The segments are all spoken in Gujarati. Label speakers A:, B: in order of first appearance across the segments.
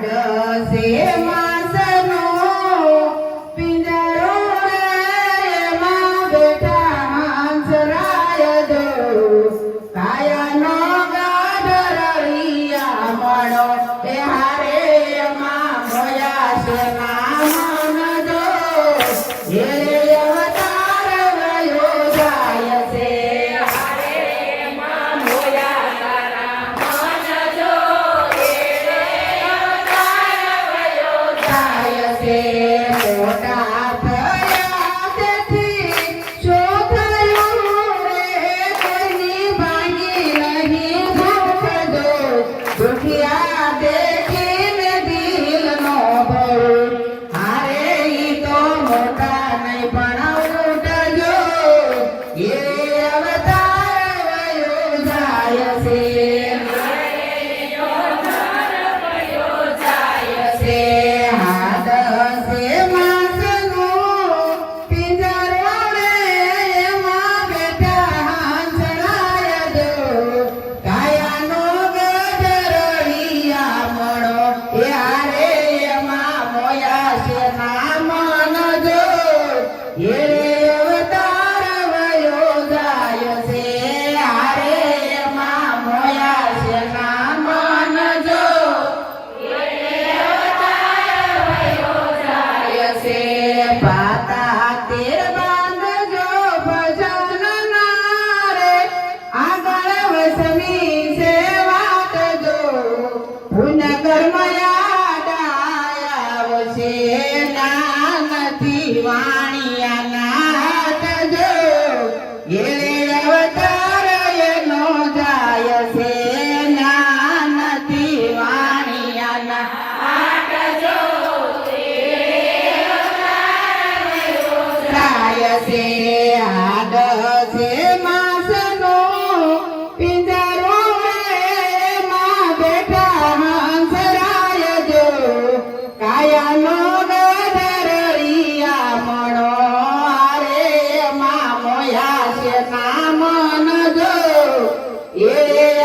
A: હાડસે માસનો પિંજરો રે એમાં બેઠા હંસરાય જો કાયાનો ગાઢરળિયા મળો એ હારે એમાં મોયા છે નામ જો એ અવતાર વયો જાય છે હારે એમાં મોયા તારા મન જો એ અવતાર વયો જાય છે મોટા થયા તેથી શું થયું રે કોઈની ભાંગી નહીં ભૂખ જો દુખિયા દેખીને દિલ નો ભરું હારે ઈ તો મોટા નહીં પણ ઉઠજો એ અવતાર વયો જાય છે હાડસે માસનો પિંજરો રે એમાં બેઠા હંસરાય જો કાયાનો ગઢરળિયા મળો એ હારે એમાં મોયા છે નામ જો એ અવતાર વયો જાય છે હારે એમાં મોયા છે નામ જો પાતા તેર બાંધજો ભજન નારે આગળ વસમી છે વાત જો પુણ્ય કર્મ યાદ આવશે ના નથી વાણિયા નાથ જો એ અવતાર એનો જાય છે ના નથી વાણિયા નાથ જો છે હાડસે માસનો પિંજરો રે એમાં બેઠા હંસરાય જો કાયાનો ગઢરળિયા મળો હારે એમાં મોયા છે નામ જો એ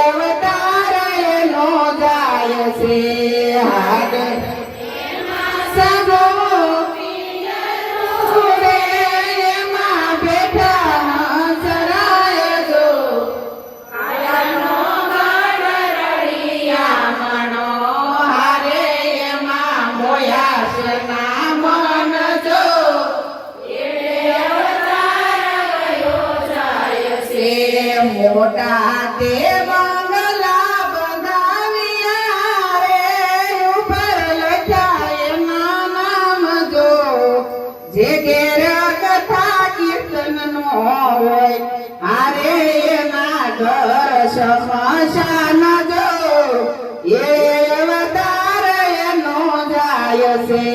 A: અવતાર એનો જાય છે હાડ સગો મોટા તે બંગલા બંધાવ્યા રે ઉપર લખ્યા એના નામ જો જે ઘેર કથા કીર્તન નો હોય હારે એના ઘર શમશાન જો એ અવતાર એનો જાય છે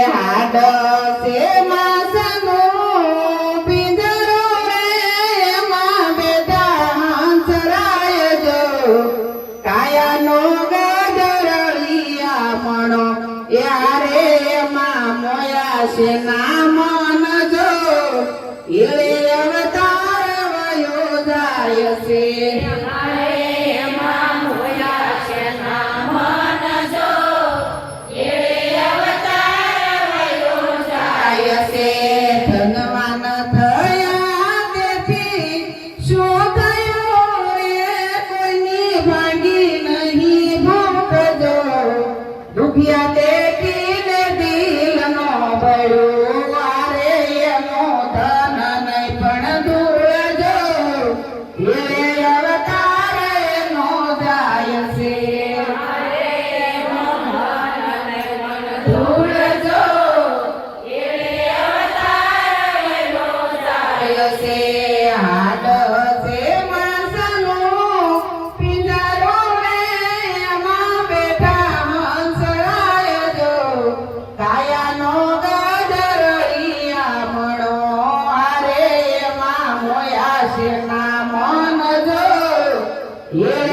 A: હાડસે માસનો પિંજરો રે એમાં બેઠા હંસરાય જો કાયાનો ગઢરળિયા મળો એ હારે એમાં મોયા છે નામ જો એ અવતાર વયો જાય છે ધનવાન થયા તેથી શું થયું રે કોઈની ભાંગી નહીં ભૂખ જો દુખિયા દેખીને દિલ નો ભરું હારે એનો ધન નહીં પણ ધૂળ જો એ અવતાર એનો જાય છે ધૂળ જો હાડસે માસનો પિંજરો રે એમાં બેઠા હંસરાય જો કાયાનો ગઢરળિયા મળો હારે એમાં મોયા છે નામ જો એ